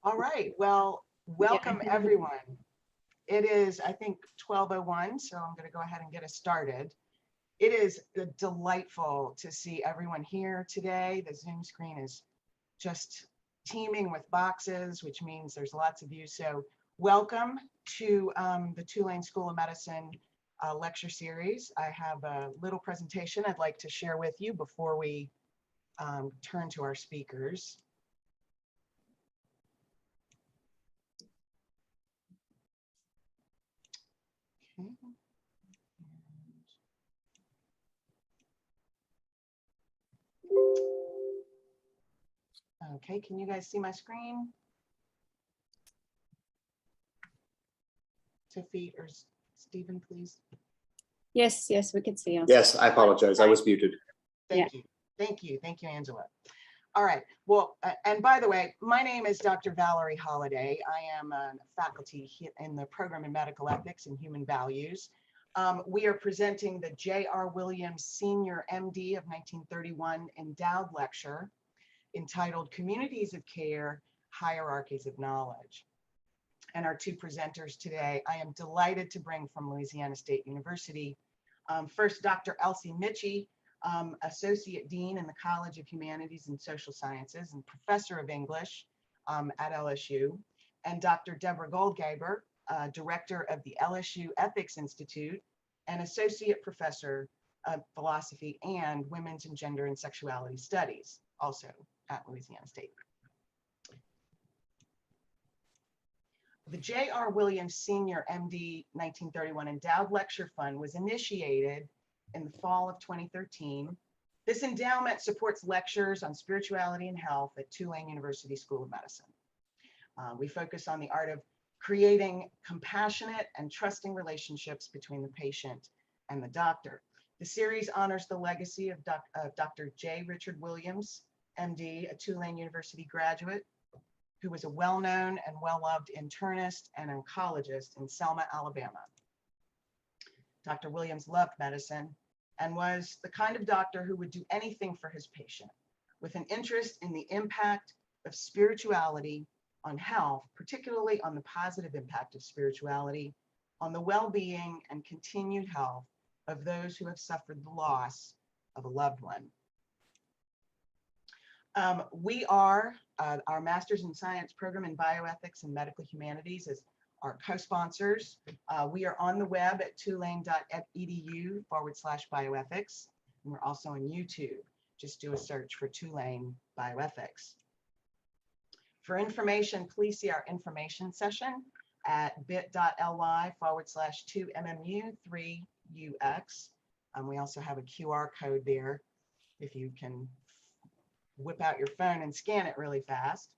All right, well, welcome Yeah. everyone. It is, I think, 12:01, so I'm going to go ahead and get us started. It is delightful to see everyone here today. The Zoom screen is just teeming with boxes, which means there's lots of you. So welcome to the Tulane School of Medicine lecture series. I have a little presentation I'd like to share with you before we turn to our speakers. Okay, can you guys see my screen? Sophie or Stephen, please. Yes, we can see you. Yes, I apologize. I was muted. Thank you, Angela. All right, well, and by the way, my name is Dr. Valerie Holliday. I am a faculty in the program in Medical Ethics and Human Values. We are presenting the J.R. Williams Senior MD of 1931 endowed lecture entitled Communities of Care, Hierarchies of Knowledge. And our two presenters today, I am delighted to bring from Louisiana State University. First, Dr. Elsie Michie, Associate Dean in the College of Humanities and Social Sciences and Professor of English at LSU, and Dr. Deborah Goldgaber, Director of the LSU Ethics Institute and Associate Professor of Philosophy and Women's and Gender and Sexuality Studies, also at Louisiana State. The J.R. Williams Senior MD 1931 Endowed Lecture Fund was initiated in the fall of 2013. This endowment supports lectures on spirituality and health at Tulane University School of Medicine. We focus on the art of creating compassionate and trusting relationships between the patient and the doctor. The series honors the legacy of Dr. J. Richard Williams, MD, a Tulane University graduate, who was a well-known and well-loved internist and oncologist in Selma, Alabama. Dr. Williams loved medicine and was the kind of doctor who would do anything for his patient, with an interest in the impact of spirituality on health, particularly on the positive impact of spirituality on the well-being and continued health of those who have suffered the loss of a loved one. We are, our Master's in Science program in Bioethics and Medical Humanities is our co-sponsors. We are on the web at tulane.edu/bioethics. And we're also on YouTube. Just do a search for Tulane Bioethics. For information, please see our information session at bit.ly/2MMU3UX. We also have a QR code there if you can whip out your phone and scan it really fast.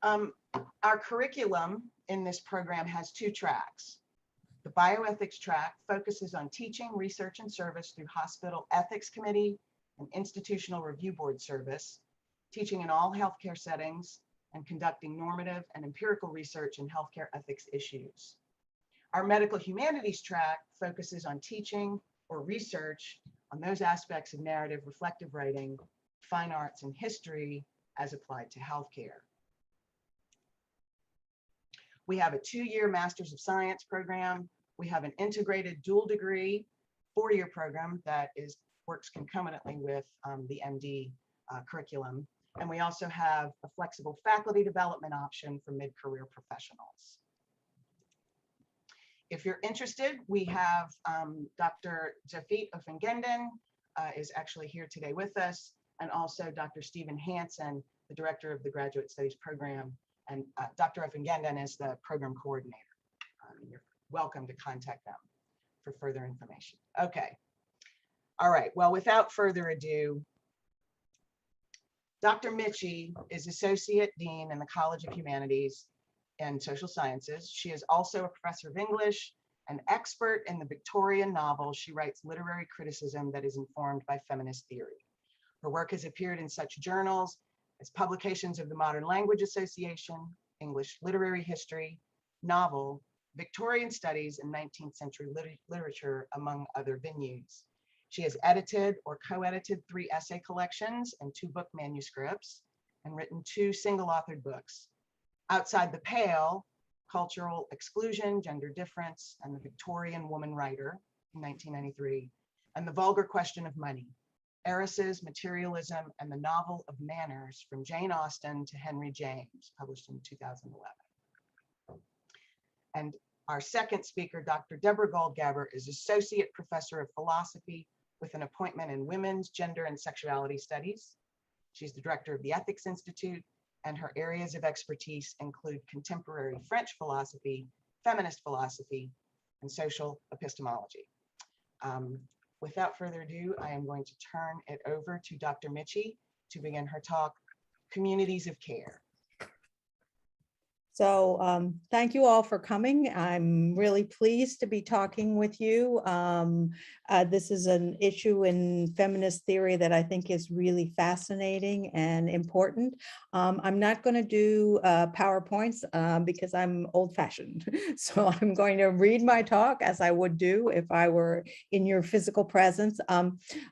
Our curriculum in this program has two tracks. The bioethics track focuses on teaching, research, and service through hospital ethics committee and institutional review board service, teaching in all healthcare settings, and conducting normative and empirical research in healthcare ethics issues. Our medical humanities track focuses on teaching or research on those aspects of narrative reflective writing, fine arts, and history as applied to healthcare. We have a 2-year Master's of Science program. We have an integrated dual degree 4-year program that works concomitantly with the MD curriculum. And we also have a flexible faculty development option for mid-career professionals. If you're interested, we have Dr. Jafit Ofengenden is actually here today with us, and also Dr. Stephen Hansen, the director of the Graduate Studies program, and Dr. Ofengenden is the program coordinator. You're welcome to contact them for further information. Okay. All right. Well, without further ado, Dr. Michie is Associate Dean in the College of Humanities and Social Sciences. She is also a professor of English, an expert in the Victorian novel. She writes literary criticism that is informed by feminist theory. Her work has appeared in such journals as Publications of the Modern Language Association, English Literary History, Novel, Victorian Studies, and 19th Century Literature, among other venues. She has edited or co-edited 3 essay collections and 2 book manuscripts, and written 2 single-authored books, Outside the Pale, Cultural Exclusion, Gender Difference, and the Victorian Woman Writer in 1993, and The Vulgar Question of Money, Heiresses, Materialism, and the Novel of Manners from Jane Austen to Henry James, published in 2011. And our second speaker, Dr. Deborah Goldgaber, is Associate Professor of Philosophy with an appointment in Women's, Gender, and Sexuality Studies. She's the Director of the Ethics Institute, and her areas of expertise include contemporary French philosophy, feminist philosophy, and social epistemology. Without further ado, I am going to turn it over to Dr. Michie to begin her talk, Communities of Care. So thank you all for coming. I'm really pleased to be talking with you. This is an issue in feminist theory that I think is really fascinating and important. I'm not going to do PowerPoints because I'm old-fashioned. So I'm going to read my talk as I would do if I were in your physical presence.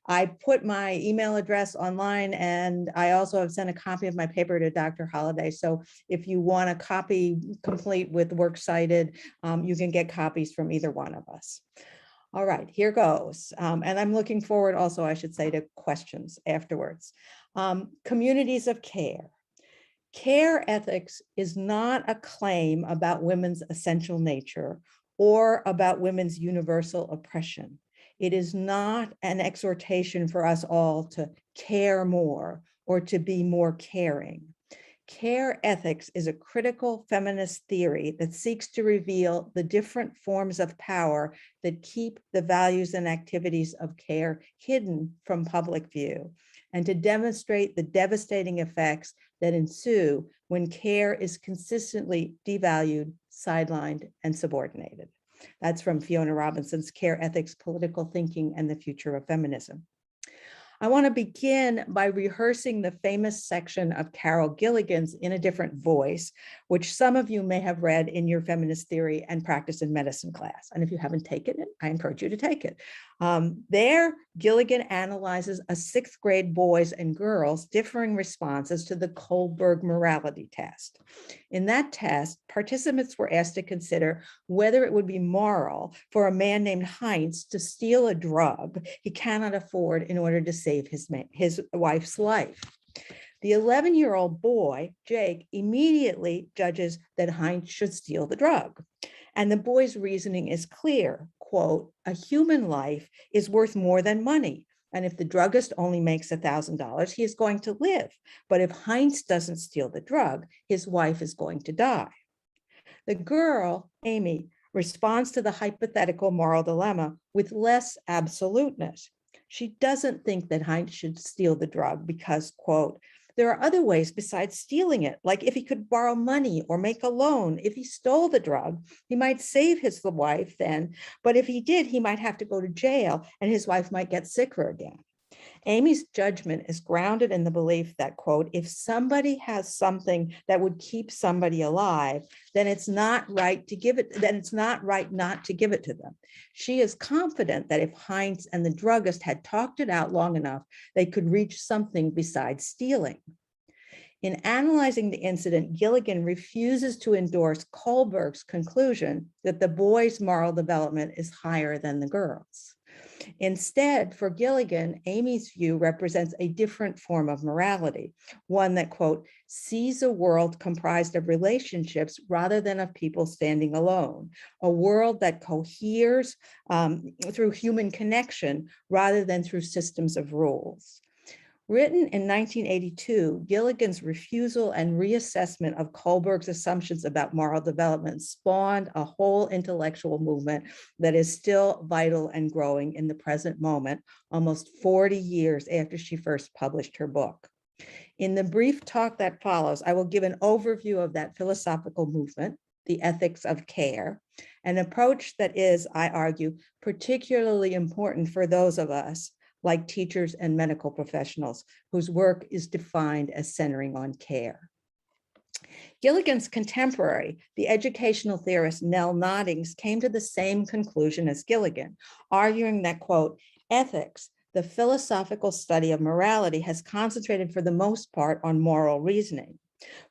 I put my email address online, and I also have sent a copy of my paper to Dr. Holliday. So if you want a copy complete with works cited, you can get copies from either one of us. All right, here goes. And I'm looking forward also, I should say, to questions afterwards. Communities of care. Care ethics is not a claim about women's essential nature or about women's universal oppression. It is not an exhortation for us all to care more or to be more caring. Care ethics is a critical feminist theory that seeks to reveal the different forms of power that keep the values and activities of care hidden from public view, and to demonstrate the devastating effects that ensue when care is consistently devalued, sidelined, and subordinated. That's from Fiona Robinson's Care Ethics, Political Thinking, and the Future of Feminism. I want to begin by rehearsing the famous section of Carol Gilligan's In a Different Voice, which some of you may have read in your feminist theory and practice in medicine class. And if you haven't taken it, I encourage you to take it. There, Gilligan analyzes a 6th grade boys and girls' differing responses to the Kohlberg morality test. In that test, participants were asked to consider whether it would be moral for a man named Heinz to steal a drug he cannot afford in order to save his wife's life. The 11-year-old boy, Jake, immediately judges that Heinz should steal the drug. And the boy's reasoning is clear, quote, "A human life is worth more than money. And if the druggist only makes $1,000, he is going to live. But if Heinz doesn't steal the drug, his wife is going to die." The girl, Amy, responds to the hypothetical moral dilemma with less absoluteness. She doesn't think that Heinz should steal the drug because, quote, "There are other ways besides stealing it, like if he could borrow money or make a loan. If he stole the drug, he might save his wife then, but if he did, he might have to go to jail and his wife might get sicker again." Amy's judgment is grounded in the belief that, quote, "if somebody has something that would keep somebody alive, then it's not right to give it, then it's not right not to give it to them." She is confident that if Heinz and the druggist had talked it out long enough, they could reach something besides stealing. In analyzing the incident, Gilligan refuses to endorse Kohlberg's conclusion that the boy's moral development is higher than the girl's. Instead, for Gilligan, Amy's view represents a different form of morality, one that, quote, "sees a world comprised of relationships rather than of people standing alone, a world that coheres through human connection rather than through systems of rules." Written in 1982, Gilligan's refusal and reassessment of Kohlberg's assumptions about moral development spawned a whole intellectual movement that is still vital and growing in the present moment, almost 40 years after she first published her book. In the brief talk that follows, I will give an overview of that philosophical movement, the ethics of care, an approach that is, I argue, particularly important for those of us like teachers and medical professionals whose work is defined as centering on care. Gilligan's contemporary, the educational theorist Nell Noddings, came to the same conclusion as Gilligan, arguing that, quote, "ethics, the philosophical study of morality has concentrated for the most part on moral reasoning.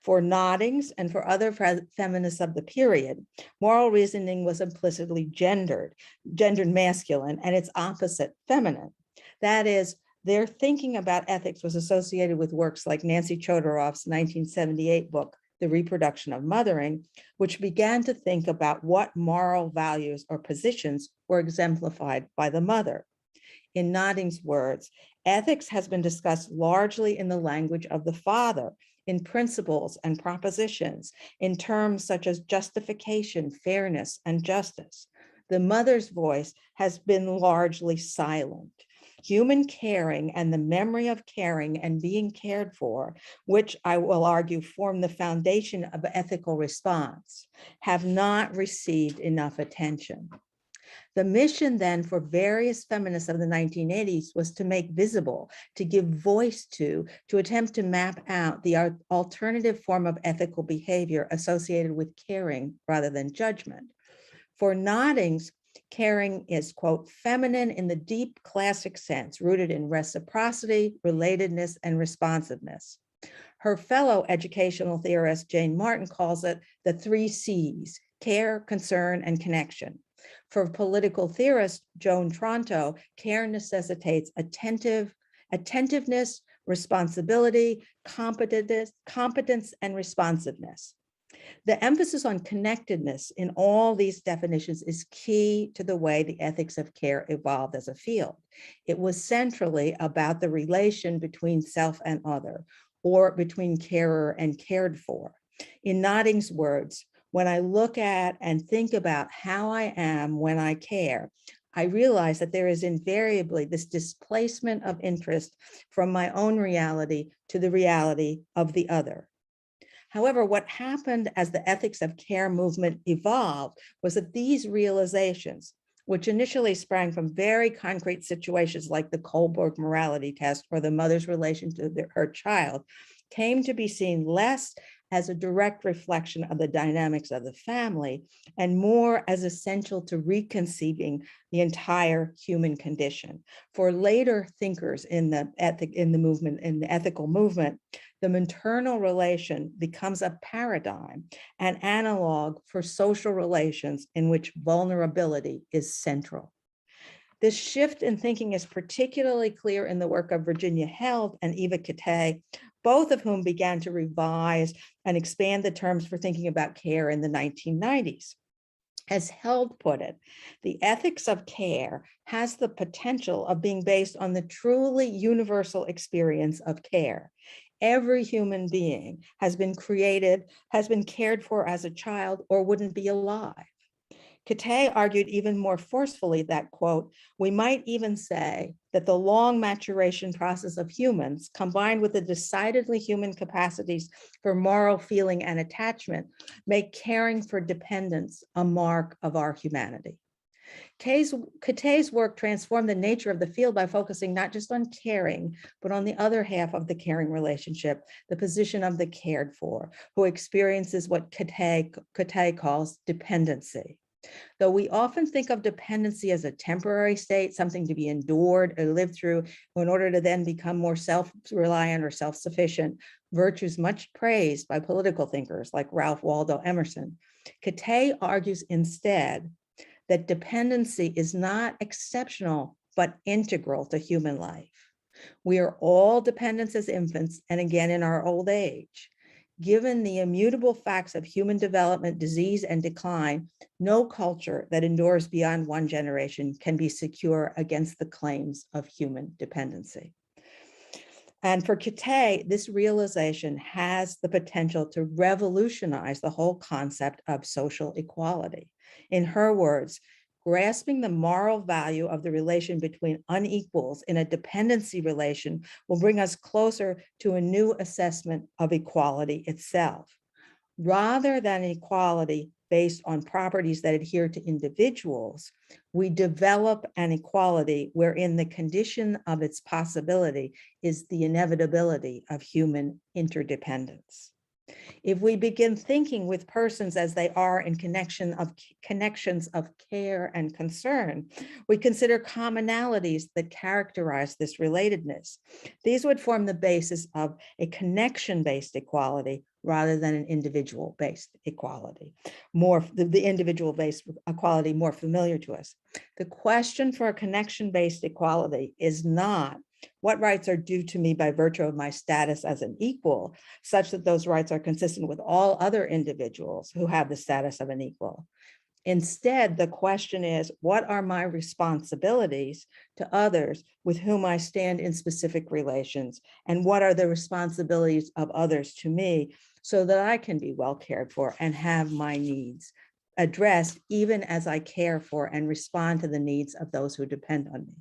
For Noddings and for other feminists of the period, moral reasoning was implicitly gendered masculine, and its opposite feminine. That is, their thinking about ethics was associated with works like Nancy Chodorov's 1978 book, The Reproduction of Mothering, which began to think about what moral values or positions were exemplified by the mother. In Nodding's words, ethics has been discussed largely in the language of the father, in principles and propositions, in terms such as justification, fairness, and justice. The mother's voice has been largely silent. Human caring and the memory of caring and being cared for, which I will argue form the foundation of ethical response, have not received enough attention. The mission then for various feminists of the 1980s was to make visible, to give voice to attempt to map out the alternative form of ethical behavior associated with caring rather than judgment. For Noddings, caring is, quote, feminine in the deep classic sense, rooted in reciprocity, relatedness, and responsiveness. Her fellow educational theorist, Jane Martin, calls it the 3 C's, care, concern, and connection. For political theorist Joan Tronto, care necessitates attentiveness, responsibility, competence, and responsiveness. The emphasis on connectedness in all these definitions is key to the way the ethics of care evolved as a field. It was centrally about the relation between self and other, or between carer and cared for. In Nodding's words, when I look at and think about how I am when I care, I realize that there is invariably this displacement of interest from my own reality to the reality of the other. However, what happened as the ethics of care movement evolved was that these realizations, which initially sprang from very concrete situations like the Kohlberg morality test or the mother's relation to her child, came to be seen less as a direct reflection of the dynamics of the family and more as essential to reconceiving the entire human condition. For later thinkers in the ethical movement, the maternal relation becomes a paradigm, an analog for social relations in which vulnerability is central. This shift in thinking is particularly clear in the work of Virginia Held and Eva Kittay, both of whom began to revise and expand the terms for thinking about care in the 1990s. As Held put it, the ethics of care has the potential of being based on the truly universal experience of care. Every human being has been cared for as a child or wouldn't be alive. Kittay argued even more forcefully that, quote, we might even say that the long maturation process of humans, combined with the decidedly human capacities for moral feeling and attachment, make caring for dependence a mark of our humanity. Kittay's work transformed the nature of the field by focusing not just on caring, but on the other half of the caring relationship, the position of the cared for, who experiences what Kittay calls dependency. Though we often think of dependency as a temporary state, something to be endured or lived through in order to then become more self-reliant or self-sufficient, virtues much praised by political thinkers like Ralph Waldo Emerson, Kittay argues instead that dependency is not exceptional, but integral to human life. We are all dependents as infants and again in our old age. Given the immutable facts of human development, disease, and decline, no culture that endures beyond one generation can be secure against the claims of human dependency. And for Kittay, this realization has the potential to revolutionize the whole concept of social equality. In her words, grasping the moral value of the relation between unequals in a dependency relation will bring us closer to a new assessment of equality itself. Rather than equality based on properties that adhere to individuals, we develop an equality wherein the condition of its possibility is the inevitability of human interdependence. If we begin thinking with persons as they are in connections of care and concern, we consider commonalities that characterize this relatedness. These would form the basis of a connection-based equality rather than an individual-based equality. The individual-based equality more familiar to us. The question for a connection-based equality is not what rights are due to me by virtue of my status as an equal, such that those rights are consistent with all other individuals who have the status of an equal. Instead, the question is, what are my responsibilities to others with whom I stand in specific relations? And what are the responsibilities of others to me so that I can be well cared for and have my needs addressed, even as I care for and respond to the needs of those who depend on me.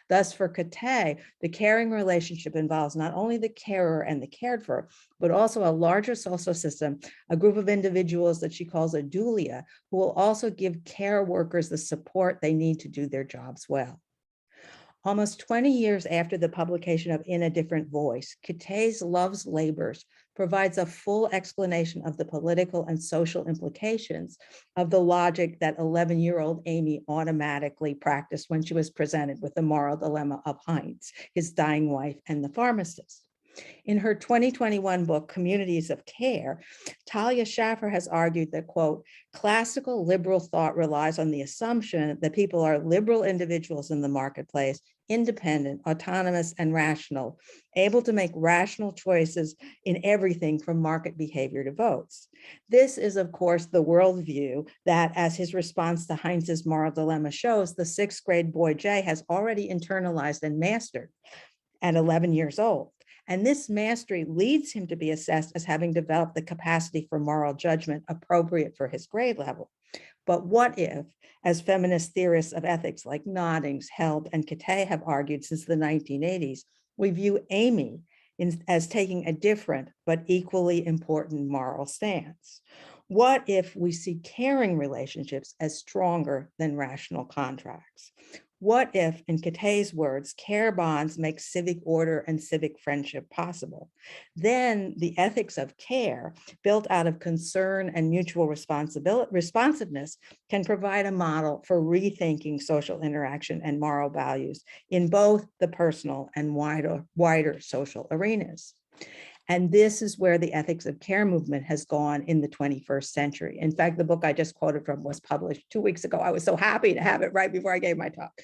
Thus, for Kate, the caring relationship involves not only the carer and the cared for, but also a larger social system, a group of individuals that she calls a dulia, who will also give care workers the support they need to do their jobs well. Almost 20 years after the publication of In a Different Voice, Kate's Love's Labors provides a full explanation of the political and social implications of the logic that 11-year-old Amy automatically practiced when she was presented with the moral dilemma of Heinz, his dying wife, and the pharmacist. In her 2021 book, Communities of Care, Talia Schaffer has argued that, quote, classical liberal thought relies on the assumption that people are liberal individuals in the marketplace, independent, autonomous, and rational, able to make rational choices in everything from market behavior to votes. This is, of course, the worldview that, as his response to Heinz's moral dilemma shows, the 6th grade boy Jay has already internalized and mastered at 11 years old. And this mastery leads him to be assessed as having developed the capacity for moral judgment appropriate for his grade level. But what if, as feminist theorists of ethics like Noddings, Held, and Kate have argued since the 1980s, we view Amy as taking a different but equally important moral stance? What if we see caring relationships as stronger than rational contracts? What if, in Kate's words, care bonds make civic order and civic friendship possible? Then the ethics of care, built out of concern and mutual responsiveness, can provide a model for rethinking social interaction and moral values in both the personal and wider social arenas. And this is where the ethics of care movement has gone in the 21st century. In fact, the book I just quoted from was published 2 weeks ago. I was so happy to have it right before I gave my talk.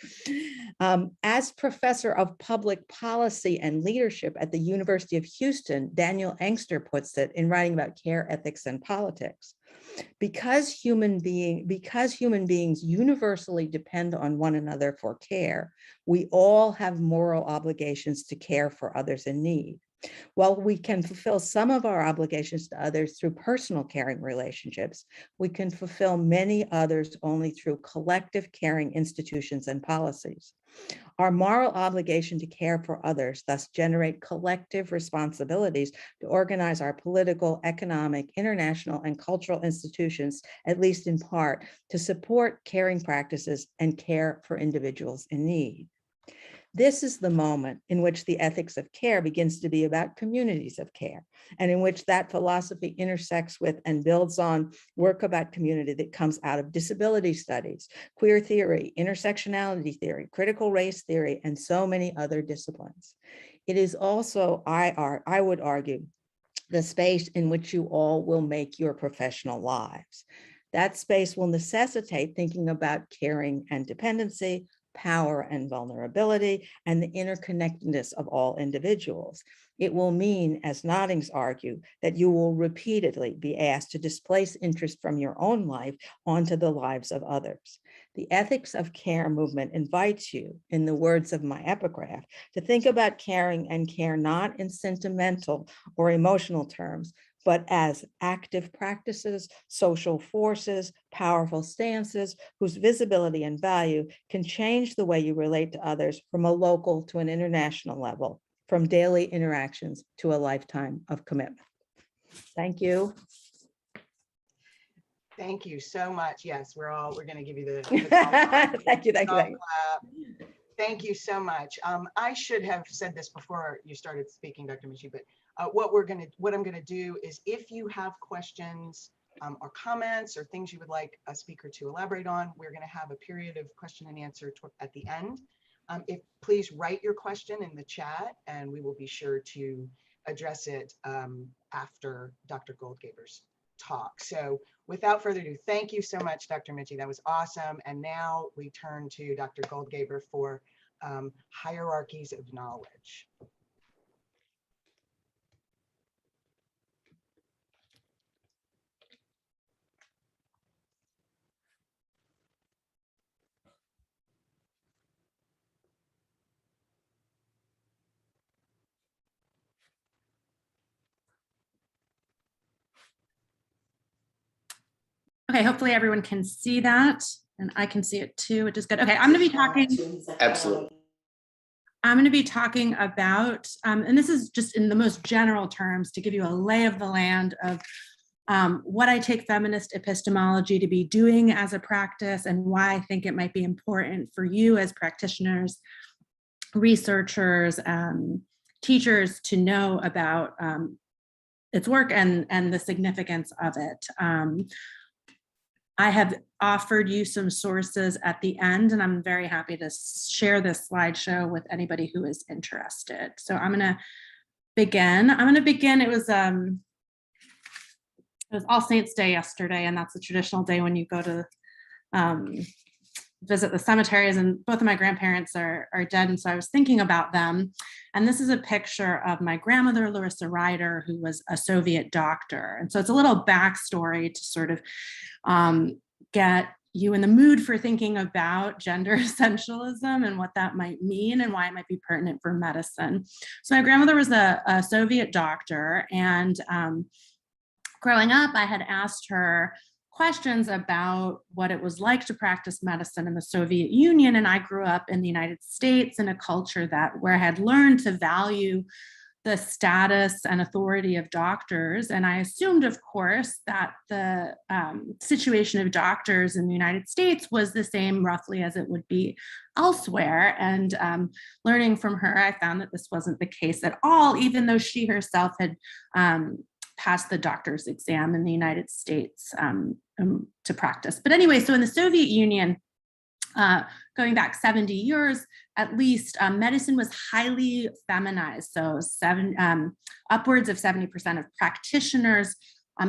As professor of public policy and leadership at the University of Houston, Daniel Engster puts it in writing about care, ethics, and politics. Because human beings universally depend on one another for care, we all have moral obligations to care for others in need. While we can fulfill some of our obligations to others through personal caring relationships, we can fulfill many others only through collective caring institutions and policies. Our moral obligation to care for others thus generate collective responsibilities to organize our political, economic, international, and cultural institutions, at least in part, to support caring practices and care for individuals in need. This is the moment in which the ethics of care begins to be about communities of care, and in which that philosophy intersects with and builds on work about community that comes out of disability studies, queer theory, intersectionality theory, critical race theory, and so many other disciplines. It is also, I would argue, the space in which you all will make your professional lives. That space will necessitate thinking about caring and dependency, power and vulnerability, and the interconnectedness of all individuals. It will mean, as Noddings argue, that you will repeatedly be asked to displace interest from your own life onto the lives of others. The ethics of care movement invites you, in the words of my epigraph, to think about caring and care not in sentimental or emotional terms, but as active practices, social forces, powerful stances, whose visibility and value can change the way you relate to others from a local to an international level, from daily interactions to a lifetime of commitment. Thank you. Thank you so much. Yes, we're going to give you the Thank you. Thank you so much. I should have said this before you started speaking, Dr. Michi, but What I'm gonna do is, if you have questions or comments or things you would like a speaker to elaborate on, we're gonna have a period of question and answer at the end. Please write your question in the chat, and we will be sure to address it after Dr. Goldgaber's talk. So without further ado, thank you so much, Dr. Michi. That was awesome. And now we turn to Dr. Goldgaber for hierarchies of knowledge. Okay, hopefully everyone can see that, and I can see it too, which is good. Okay, I'm going to be talking. Absolutely. I'm going to be talking about, and this is just in the most general terms to give you a lay of the land of what I take feminist epistemology to be doing as a practice, and why I think it might be important for you as practitioners, researchers, teachers to know about its work and the significance of it. I have offered you some sources at the end, and I'm very happy to share this slideshow with anybody who is interested. So I'm going to begin. It was All Saints Day yesterday, and that's the traditional day when you go to visit the cemeteries, and both of my grandparents are dead, and so I was thinking about them. And this is a picture of my grandmother, Larissa Ryder, who was a Soviet doctor. And so it's a little backstory to sort of get you in the mood for thinking about gender essentialism and what that might mean and why it might be pertinent for medicine. So my grandmother was a Soviet doctor, and growing up, I had asked her questions about what it was like to practice medicine in the Soviet Union. And I grew up in the United States in a culture where I had learned to value the status and authority of doctors. And I assumed, of course, that the situation of doctors in the United States was the same roughly as it would be elsewhere. And learning from her, I found that this wasn't the case at all, even though she herself had passed the doctor's exam in the United States to practice. But anyway, so in the Soviet Union, going back 70 years at least, medicine was highly feminized. So upwards of 70% of practitioners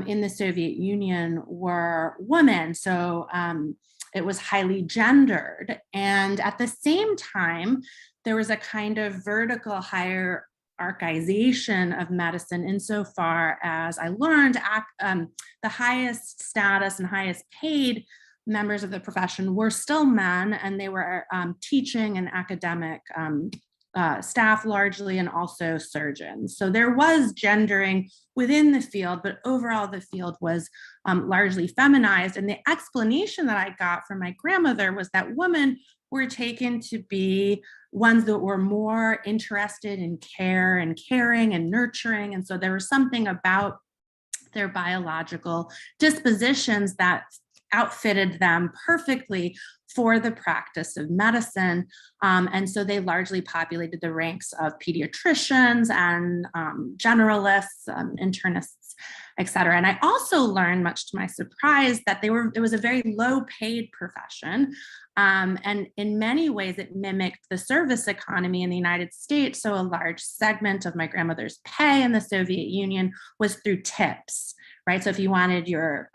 in the Soviet Union were women. So it was highly gendered. And at the same time, there was a kind of vertical hierarchization of medicine, insofar as I learned the highest status and highest paid members of the profession were still men, and they were teaching and academic staff largely, and also surgeons. So there was gendering within the field, but overall the field was largely feminized. And the explanation that I got from my grandmother was that women were taken to be ones that were more interested in care and caring and nurturing. And so there was something about their biological dispositions that outfitted them perfectly for the practice of medicine. And so they largely populated the ranks of pediatricians and generalists, internists, et cetera. And I also learned, much to my surprise, that it was a very low paid profession. And in many ways, it mimicked the service economy in the United States. So a large segment of my grandmother's pay in the Soviet Union was through tips, right? So if you wanted your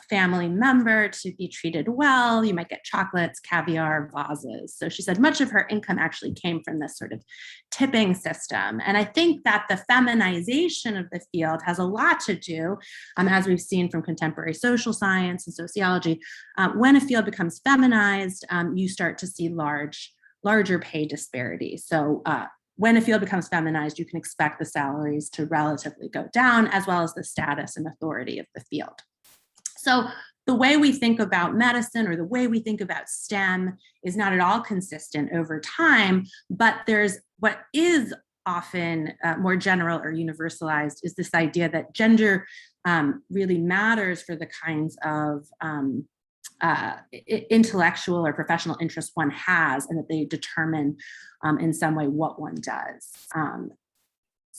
family member to be treated well, you might get chocolates, caviar, vases. So she said much of her income actually came from this sort of tipping system. And I think that the feminization of the field has a lot to do, as we've seen from contemporary social science and sociology. When a field becomes feminized, you start to see larger pay disparities. So when a field becomes feminized, you can expect the salaries to relatively go down, as well as the status and authority of the field. So the way we think about medicine, or the way we think about STEM, is not at all consistent over time, but there's what is often more general or universalized is this idea that gender really matters for the kinds of intellectual or professional interests one has, and that they determine in some way what one does.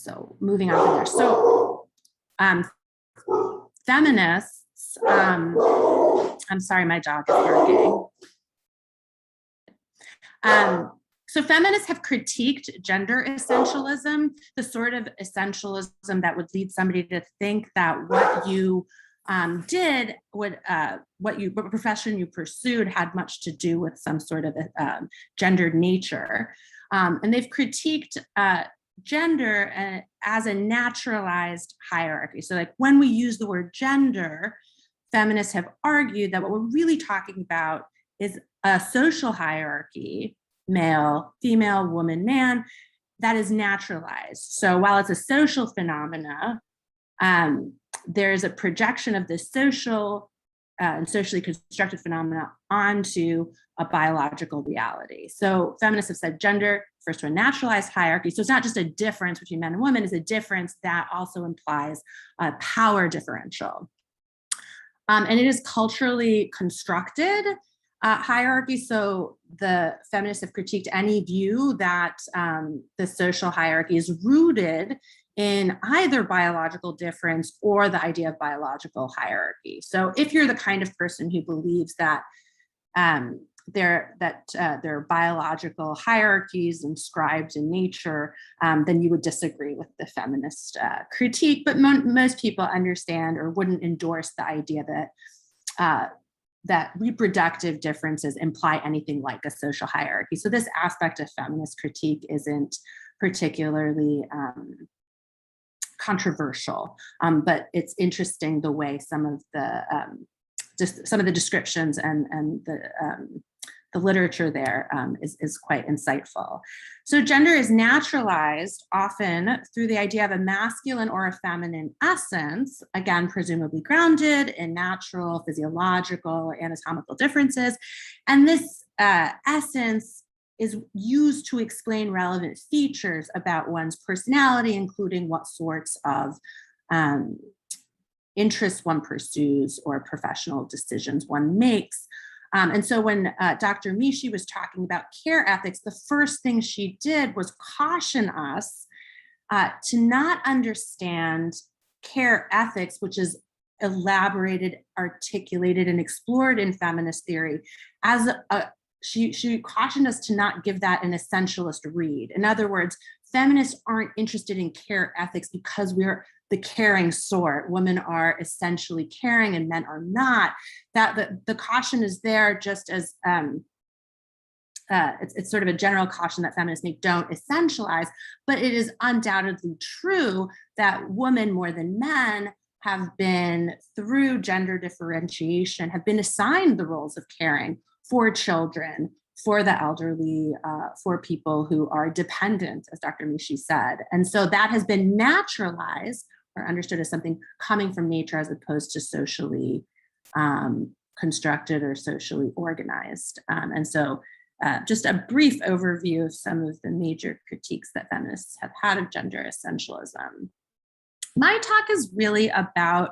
So moving on from there. So feminists, I'm sorry, my dog is barking. So feminists have critiqued gender essentialism, the sort of essentialism that would lead somebody to think that what you did would, what profession you pursued had much to do with some sort of gendered nature. And they've critiqued gender as a naturalized hierarchy. So like when we use the word gender, feminists have argued that what we're really talking about is a social hierarchy, male, female, woman, man, that is naturalized. So while it's a social phenomena, there's a projection of this social and socially constructed phenomena onto a biological reality. So feminists have said gender refers to a naturalized hierarchy. So it's not just a difference between men and women, it's a difference that also implies a power differential. And it is culturally constructed hierarchy. So the feminists have critiqued any view that the social hierarchy is rooted in either biological difference or the idea of biological hierarchy. So if you're the kind of person who believes that there are biological hierarchies inscribed in nature, then you would disagree with the feminist critique. But most people understand or wouldn't endorse the idea that that reproductive differences imply anything like a social hierarchy. So this aspect of feminist critique isn't particularly controversial, but it's interesting the way some of the descriptions and the literature there is quite insightful. So gender is naturalized often through the idea of a masculine or a feminine essence, again, presumably grounded in natural, physiological, or anatomical differences. And this essence is used to explain relevant features about one's personality, including what sorts of interests one pursues or professional decisions one makes. And so when Dr. Mishi was talking about care ethics, the first thing she did was caution us to not understand care ethics, which is elaborated, articulated, and explored in feminist theory, as she cautioned us to not give that an essentialist read. In other words, feminists aren't interested in care ethics because we're the caring sort. Women are essentially caring and men are not. That the caution is there just as it's sort of a general caution that feminists make, don't essentialize, but it is undoubtedly true that women more than men have been, through gender differentiation, have been assigned the roles of caring for children, for the elderly, for people who are dependent, as Dr. Mishi said. And so that has been naturalized or understood as something coming from nature as opposed to socially constructed or socially organized. And so just a brief overview of some of the major critiques that feminists have had of gender essentialism. My talk is really about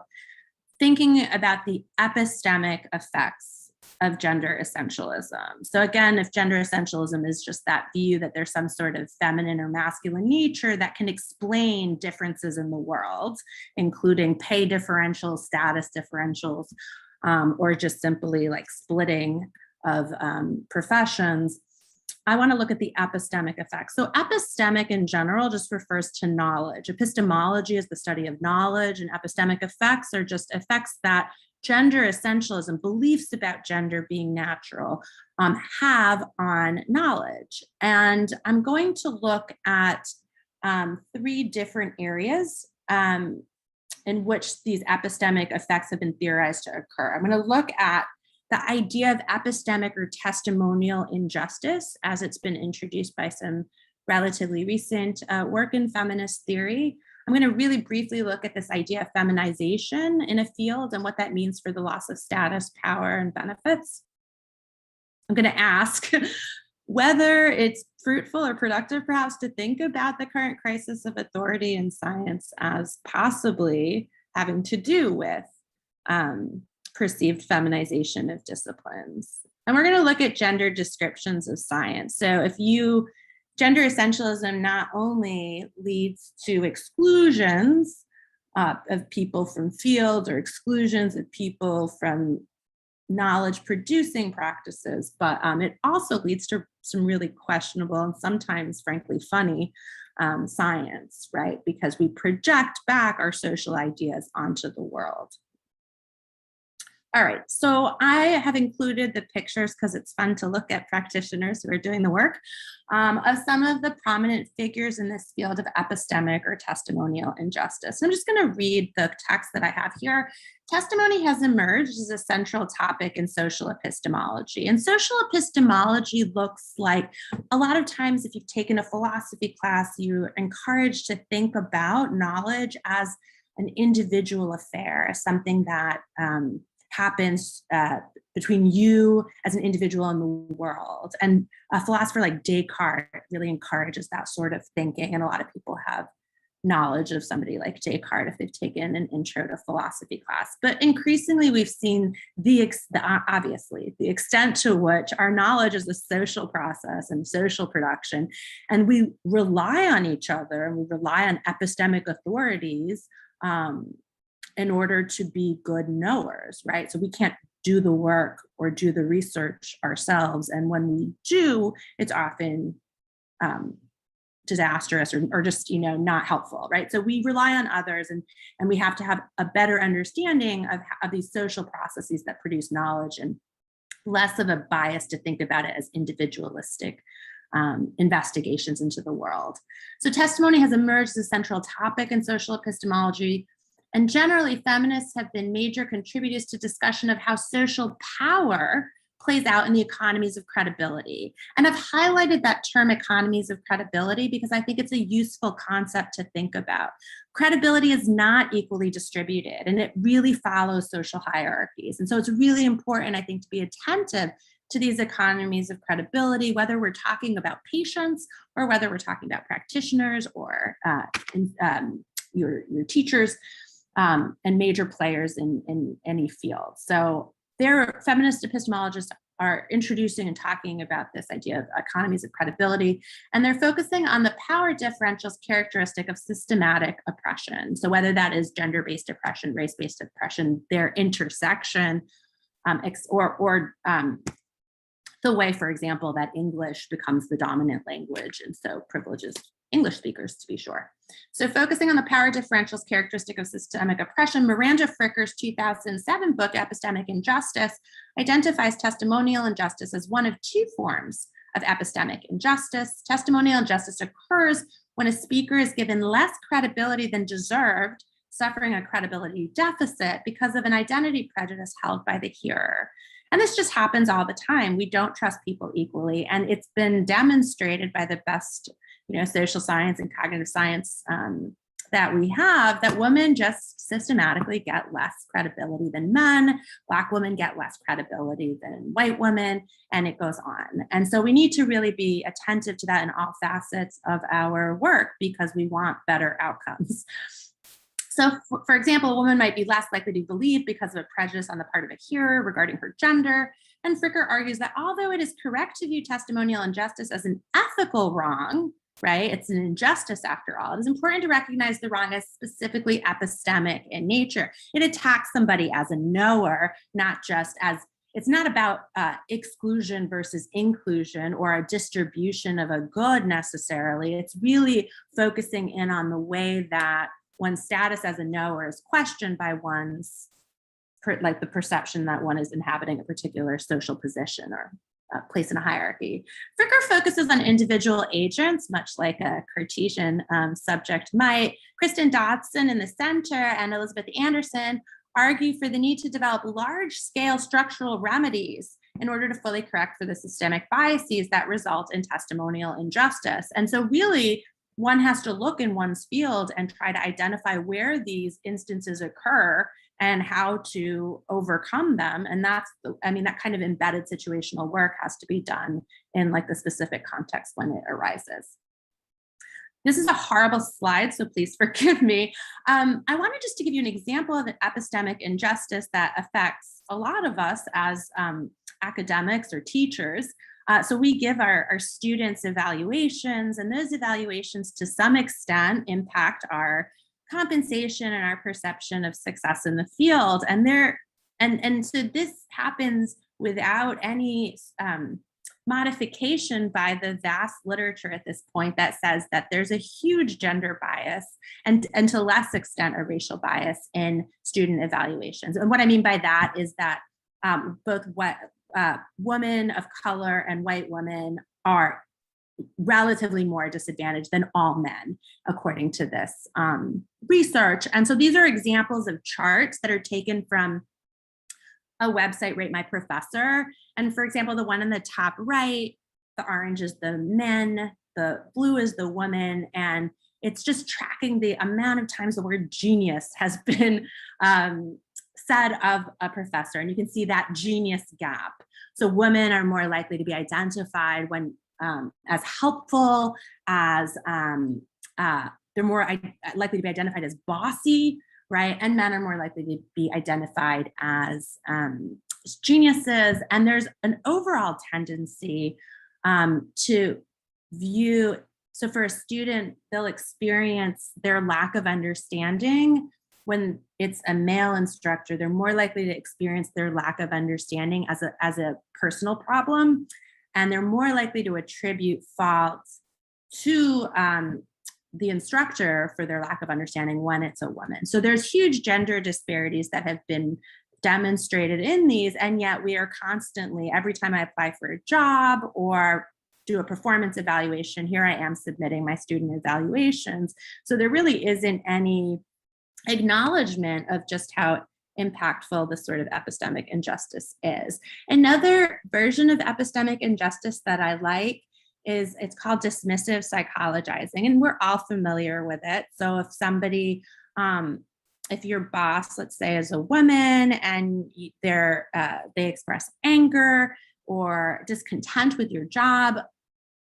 thinking about the epistemic effects of gender essentialism. So again, if gender essentialism is just that view that there's some sort of feminine or masculine nature that can explain differences in the world, including pay differentials, status differentials, or just simply like splitting of professions, I want to look at the epistemic effects. So epistemic in general just refers to knowledge. Epistemology is the study of knowledge, and epistemic effects are just effects that gender essentialism, beliefs about gender being natural, have on knowledge. And I'm going to look at 3 different areas in which these epistemic effects have been theorized to occur. I'm going to look at the idea of epistemic or testimonial injustice as it's been introduced by some relatively recent work in feminist theory. I'm going to really briefly look at this idea of feminization in a field and what that means for the loss of status, power, and benefits. I'm going to ask whether it's fruitful or productive, perhaps, to think about the current crisis of authority in science as possibly having to do with perceived feminization of disciplines. And we're going to look at gender descriptions of science. So if you gender essentialism not only leads to exclusions of people from fields or exclusions of people from knowledge producing practices, but it also leads to some really questionable and sometimes frankly funny science, right? Because we project back our social ideas onto the world. All right, so I have included the pictures because it's fun to look at practitioners who are doing the work of some of the prominent figures in this field of epistemic or testimonial injustice. I'm just going to read the text that I have here. Testimony has emerged as a central topic in social epistemology. And social epistemology looks like, a lot of times if you've taken a philosophy class, you're encouraged to think about knowledge as an individual affair, as something that happens between you as an individual and the world. And a philosopher like Descartes really encourages that sort of thinking. And a lot of people have knowledge of somebody like Descartes if they've taken an intro to philosophy class. But increasingly, we've seen obviously the extent to which our knowledge is a social process and social production. And we rely on each other and we rely on epistemic authorities in order to be good knowers, right? So we can't do the work or do the research ourselves. And when we do, it's often disastrous or just, not helpful, right? So we rely on others and we have to have a better understanding of these social processes that produce knowledge and less of a bias to think about it as individualistic investigations into the world. So testimony has emerged as a central topic in social epistemology. And generally, feminists have been major contributors to discussion of how social power plays out in the economies of credibility. And I've highlighted that term economies of credibility because I think it's a useful concept to think about. Credibility is not equally distributed and it really follows social hierarchies. And so it's really important, I think, to be attentive to these economies of credibility, whether we're talking about patients or whether we're talking about practitioners or your teachers. And major players in any field. So feminist epistemologists are introducing and talking about this idea of economies of credibility, and they're focusing on the power differentials characteristic of systematic oppression. So whether that is gender-based oppression, race-based oppression, their intersection, or the way, for example, that English becomes the dominant language and so privileges English speakers, to be sure. So focusing on the power differentials characteristic of systemic oppression, Miranda Fricker's 2007 book, Epistemic Injustice, identifies testimonial injustice as one of two forms of epistemic injustice. Testimonial injustice occurs when a speaker is given less credibility than deserved, suffering a credibility deficit because of an identity prejudice held by the hearer. And this just happens all the time. We don't trust people equally. And it's been demonstrated by the best social science and cognitive science that we have, that women just systematically get less credibility than men. Black women get less credibility than white women, and it goes on. And so we need to really be attentive to that in all facets of our work because we want better outcomes. So, for example, a woman might be less likely to believe because of a prejudice on the part of a hearer regarding her gender. And Fricker argues that although it is correct to view testimonial injustice as an ethical wrong, right, it's an injustice after all, it is important to recognize the wrong as specifically epistemic in nature. It attacks somebody as a knower, not just as, it's not about exclusion versus inclusion or a distribution of a good necessarily. It's really focusing in on the way that one's status as a knower is questioned by one's, like the perception that one is inhabiting a particular social position or place in a hierarchy. Fricker focuses on individual agents, much like a Cartesian subject might. Kristen Dodson in the center and Elizabeth Anderson argue for the need to develop large-scale structural remedies in order to fully correct for the systemic biases that result in testimonial injustice. And so really, one has to look in one's field and try to identify where these instances occur and how to overcome them. And that's, that kind of embedded situational work has to be done in like the specific context when it arises. This is a horrible slide, so please forgive me. I wanted just to give you an example of an epistemic injustice that affects a lot of us as academics or teachers. So we give our students evaluations, and those evaluations to some extent impact our compensation and our perception of success in the field. And so this happens without any modification by the vast literature at this point that says that there's a huge gender bias and to less extent a racial bias in student evaluations. And what I mean by that is that both women of color and white women are relatively more disadvantaged than all men, according to this research. And so these are examples of charts that are taken from a website, Rate My Professor. And for example, the one in the top right, the orange is the men, the blue is the woman, and it's just tracking the amount of times the word genius has been said of a professor. And you can see that genius gap. So women are more likely to be identified when as helpful, as they're more likely to be identified as bossy, right? And men are more likely to be identified as geniuses. And there's an overall tendency to view, so for a student, they'll experience their lack of understanding. When it's a male instructor, they're more likely to experience their lack of understanding as a personal problem. And they're more likely to attribute fault to the instructor for their lack of understanding when it's a woman. So there's huge gender disparities that have been demonstrated in these, and yet we are constantly, every time I apply for a job or do a performance evaluation, here I am submitting my student evaluations. So there really isn't any acknowledgement of just how impactful this sort of epistemic injustice is. Another version of epistemic injustice that I like is, it's called dismissive psychologizing, and we're all familiar with it. So if somebody, if your boss, let's say, is a woman and they express anger or discontent with your job,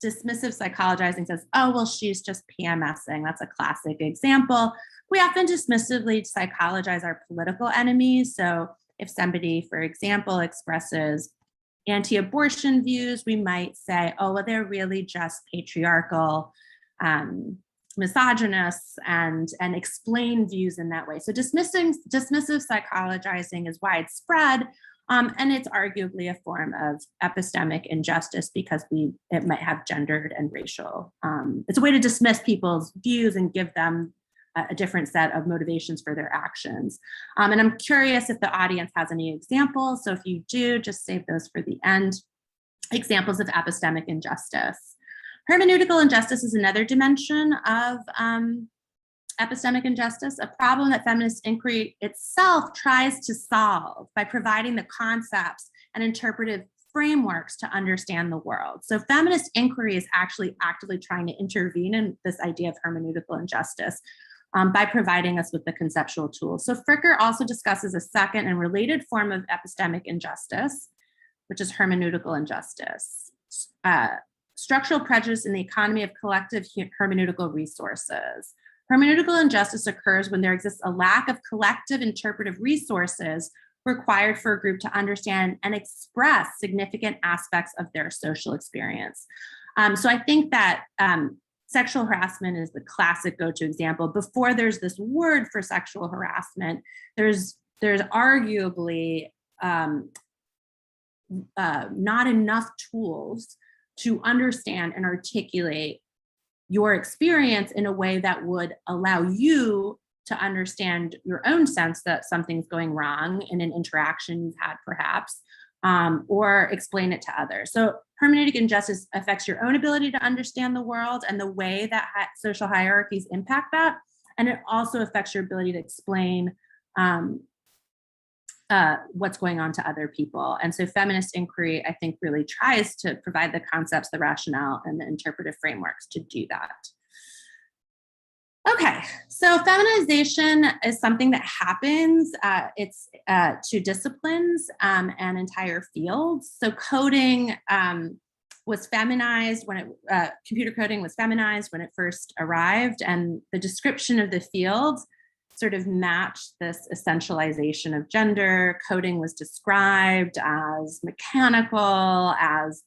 dismissive psychologizing says, oh, well, she's just PMSing. That's a classic example. We often dismissively psychologize our political enemies. So if somebody, for example, expresses anti-abortion views, we might say, oh, well, they're really just patriarchal, misogynists, and explain views in that way. So dismissive psychologizing is widespread, and it's arguably a form of epistemic injustice because it might have gendered and racial. It's a way to dismiss people's views and give them a different set of motivations for their actions. And I'm curious if the audience has any examples. So if you do, just save those for the end. Examples of epistemic injustice. Hermeneutical injustice is another dimension of epistemic injustice, a problem that feminist inquiry itself tries to solve by providing the concepts and interpretive frameworks to understand the world. So feminist inquiry is actually actively trying to intervene in this idea of hermeneutical injustice by providing us with the conceptual tools. So Fricker also discusses a second and related form of epistemic injustice, which is hermeneutical injustice. Structural prejudice in the economy of collective hermeneutical resources. Hermeneutical injustice occurs when there exists a lack of collective interpretive resources required for a group to understand and express significant aspects of their social experience. So I think that sexual harassment is the classic go-to example. Before there's this word for sexual harassment, there's arguably not enough tools to understand and articulate your experience in a way that would allow you to understand your own sense that something's going wrong in an interaction you've had perhaps, or explain it to others. So hermeneutic injustice affects your own ability to understand the world and the way that social hierarchies impact that. And it also affects your ability to explain what's going on to other people. And so feminist inquiry, I think, really tries to provide the concepts, the rationale, and the interpretive frameworks to do that. Okay, so feminization is something that happens. It's to disciplines and entire fields. So coding was feminized when computer coding was feminized when it first arrived, and the description of the field sort of matched this essentialization of gender. Coding was described as mechanical, as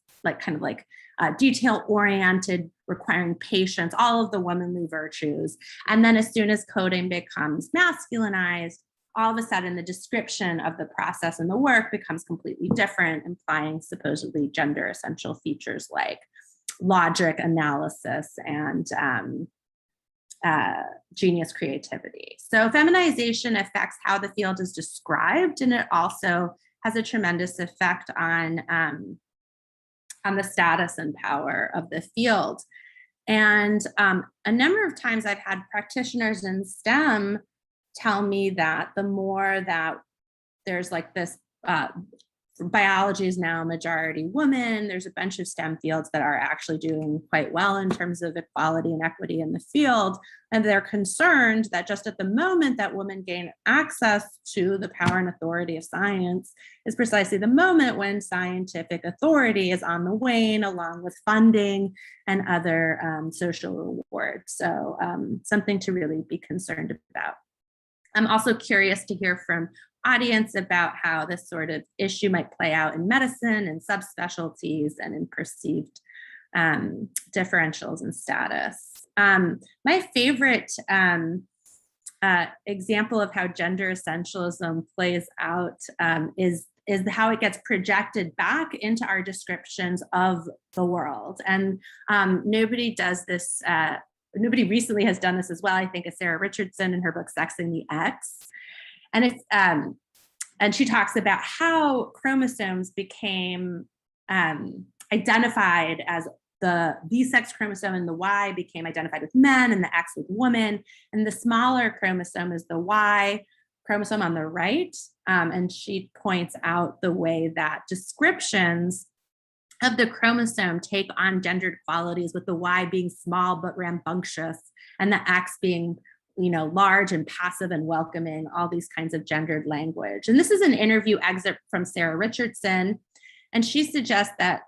detail-oriented, requiring patience, all of the womanly virtues. And then as soon as coding becomes masculinized, all of a sudden the description of the process and the work becomes completely different, implying supposedly gender essential features like logic, analysis, and genius creativity. So feminization affects how the field is described, and it also has a tremendous effect on the status and power of the field. And a number of times I've had practitioners in STEM tell me that the more that there's like this, biology is now majority woman, there's a bunch of STEM fields that are actually doing quite well in terms of equality and equity in the field. And they're concerned that just at the moment that women gain access to the power and authority of science is precisely the moment when scientific authority is on the wane, along with funding and other social rewards. So something to really be concerned about. I'm also curious to hear from audience about how this sort of issue might play out in medicine and subspecialties and in perceived differentials in status. My favorite example of how gender essentialism plays out is how it gets projected back into our descriptions of the world. And nobody does this, nobody recently has done this as well. I think it's Sarah Richardson in her book, Sexing the X. And it's and she talks about how chromosomes became identified as the sex chromosome, and the Y became identified with men and the X with women. And the smaller chromosome is the Y chromosome on the right. And she points out the way that descriptions of the chromosome take on gendered qualities, with the Y being small but rambunctious and the X being large and passive and welcoming, all these kinds of gendered language. And this is an interview excerpt from Sarah Richardson. And she suggests that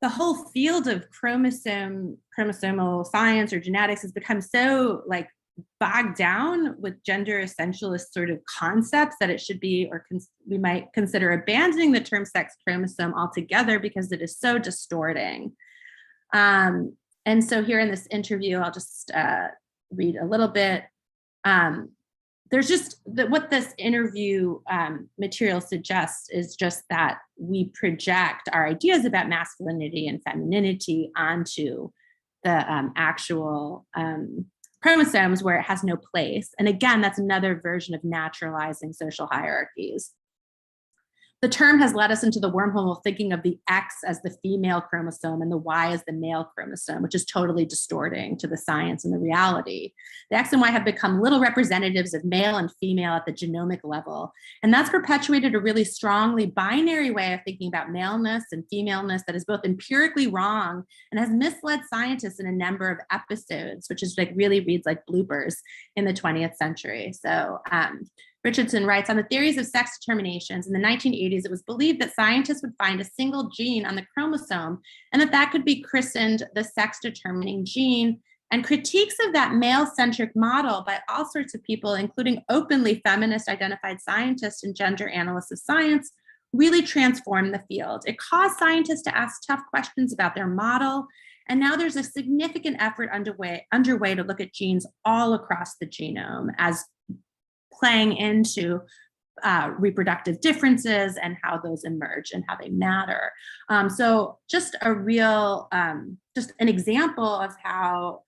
the whole field of chromosomal science or genetics has become so bogged down with gender essentialist sort of concepts that it should be, or we might consider abandoning the term sex chromosome altogether because it is so distorting. And so here in this interview, I'll just read a little bit. There's just what this interview material suggests is just that we project our ideas about masculinity and femininity onto the actual chromosomes where it has no place. And again, that's another version of naturalizing social hierarchies. The term has led us into the wormhole of thinking of the X as the female chromosome and the Y as the male chromosome, which is totally distorting to the science and the reality. The X and Y have become little representatives of male and female at the genomic level. And that's perpetuated a really strongly binary way of thinking about maleness and femaleness that is both empirically wrong and has misled scientists in a number of episodes, which is really reads like bloopers in the 20th century. So Richardson writes, on the theories of sex determinations in the 1980s, it was believed that scientists would find a single gene on the chromosome and that could be christened the sex determining gene. And critiques of that male-centric model by all sorts of people, including openly feminist identified scientists and gender analysts of science, really transformed the field. It caused scientists to ask tough questions about their model. And now there's a significant effort underway to look at genes all across the genome as playing into reproductive differences and how those emerge and how they matter. So just a real, just an example of how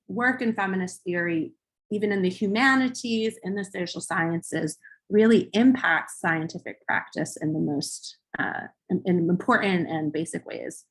work in feminist theory, even in the humanities, in the social sciences, really impacts scientific practice in the most in important and basic ways.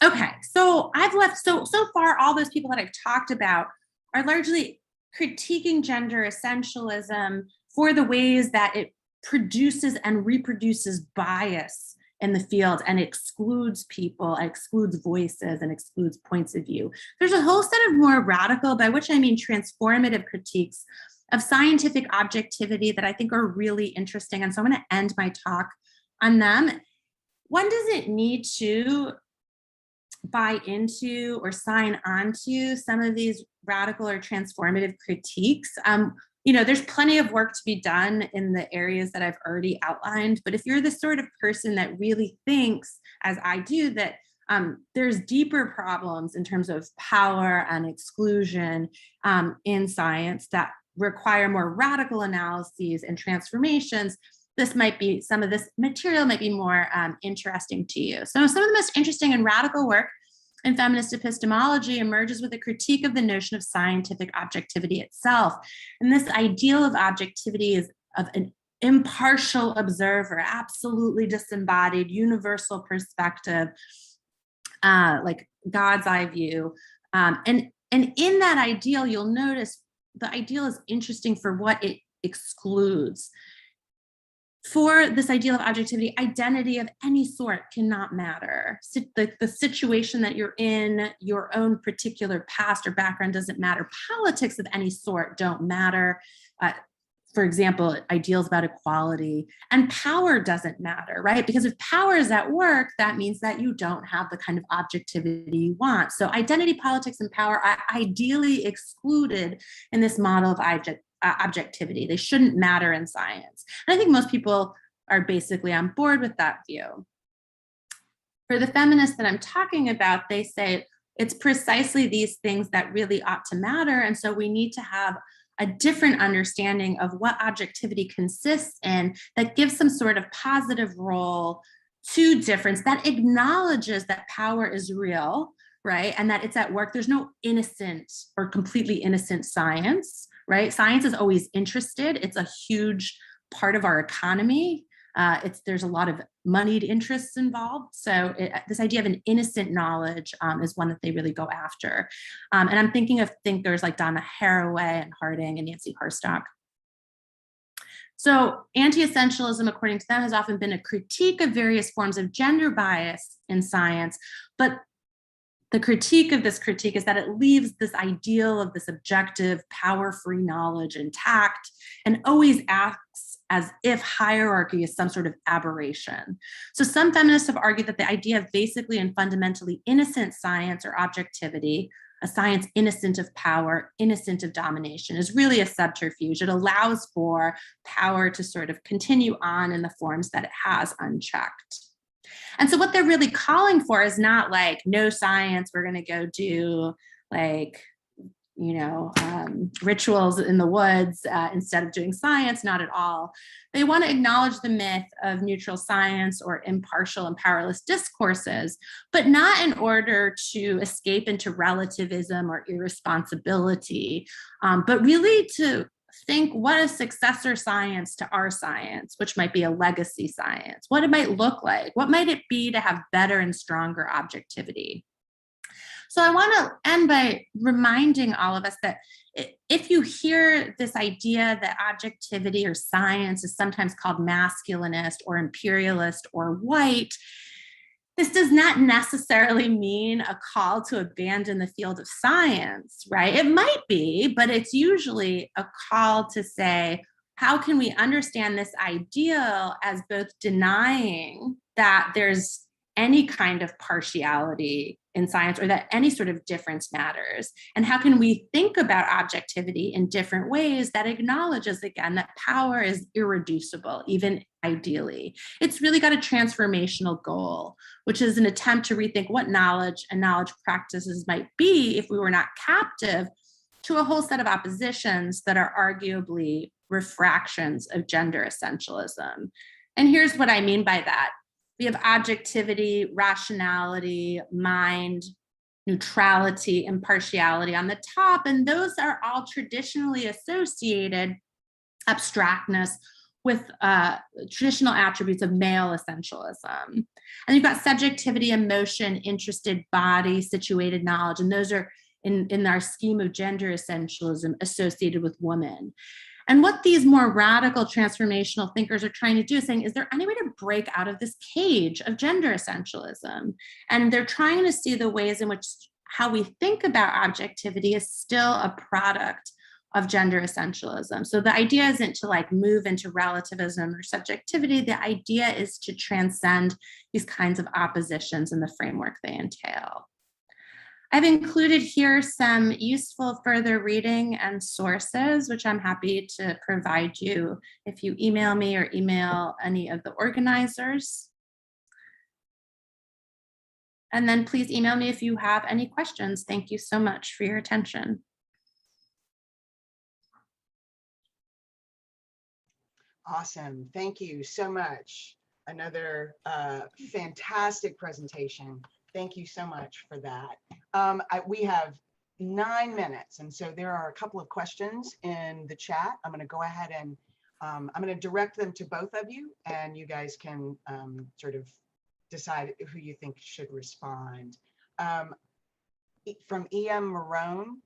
Okay, so I've left, so far, all those people that I've talked about are largely critiquing gender essentialism for the ways that it produces and reproduces bias in the field and excludes people, excludes voices, and excludes points of view. There's a whole set of more radical, by which I mean transformative critiques of scientific objectivity that I think are really interesting. And so I'm going to end my talk on them. One doesn't need to buy into or sign onto some of these radical or transformative critiques. there's plenty of work to be done in the areas that I've already outlined. But if you're the sort of person that really thinks, as I do, that there's deeper problems in terms of power and exclusion in science that require more radical analyses and transformations, some of this material might be more interesting to you. So some of the most interesting and radical work in feminist epistemology emerges with a critique of the notion of scientific objectivity itself. And this ideal of objectivity is of an impartial observer, absolutely disembodied, universal perspective, like God's eye view. And in that ideal, you'll notice the ideal is interesting for what it excludes. For this ideal of objectivity, identity of any sort cannot matter. The situation that you're in, your own particular past or background doesn't matter. Politics of any sort don't matter. For example, ideals about equality, and power doesn't matter, right? Because if power is at work, that means that you don't have the kind of objectivity you want. So identity, politics, and power are ideally excluded in this model of objectivity. They shouldn't matter in science. And I think most people are basically on board with that view. For the feminists that I'm talking about, they say it's precisely these things that really ought to matter. And so we need to have a different understanding of what objectivity consists in that gives some sort of positive role to difference, that acknowledges that power is real, right? And that it's at work. There's no innocent or completely innocent science, right? Science is always interested. It's a huge part of our economy. There's a lot of moneyed interests involved. So this idea of an innocent knowledge is one that they really go after. And I'm thinking of thinkers like Donna Haraway and Harding and Nancy Harstock. So anti-essentialism, according to them, has often been a critique of various forms of gender bias in science, but the critique of this critique is that it leaves this ideal of this objective, power-free knowledge intact and always acts as if hierarchy is some sort of aberration. So some feminists have argued that the idea of basically and fundamentally innocent science or objectivity, a science innocent of power, innocent of domination, is really a subterfuge. It allows for power to sort of continue on in the forms that it has unchecked. And so what they're really calling for is not like no science, we're going to go do like, rituals in the woods instead of doing science, not at all. They want to acknowledge the myth of neutral science or impartial and powerless discourses, but not in order to escape into relativism or irresponsibility, but really to think what a successor science to our science, which might be a legacy science, what it might look like, what might it be to have better and stronger objectivity. So I want to end by reminding all of us that if you hear this idea that objectivity or science is sometimes called masculinist or imperialist or white, this does not necessarily mean a call to abandon the field of science, right? It might be, but it's usually a call to say, how can we understand this ideal as both denying that there's any kind of partiality in science or that any sort of difference matters? And how can we think about objectivity in different ways that acknowledges, again, that power is irreducible, even ideally? It's really got a transformational goal, which is an attempt to rethink what knowledge and knowledge practices might be if we were not captive to a whole set of oppositions that are arguably refractions of gender essentialism. And here's what I mean by that. We have objectivity, rationality, mind, neutrality, impartiality on the top, and those are all traditionally associated, abstractness, with traditional attributes of male essentialism. And you've got subjectivity, emotion, interested body, situated knowledge, and those are in our scheme of gender essentialism associated with women. And what these more radical transformational thinkers are trying to do is saying, is there any way to break out of this cage of gender essentialism? And they're trying to see the ways in which how we think about objectivity is still a product of gender essentialism. So the idea isn't to like move into relativism or subjectivity. The idea is to transcend these kinds of oppositions and the framework they entail. I've included here some useful further reading and sources, which I'm happy to provide you if you email me or email any of the organizers. And then please email me if you have any questions. Thank you so much for your attention. Awesome. Thank you so much. Another fantastic presentation. Thank you so much for that. We have 9 minutes, and so there are a couple of questions in the chat. I'm going to go ahead and I'm going to direct them to both of you, and you guys can sort of decide who you think should respond. From E.M. Marone,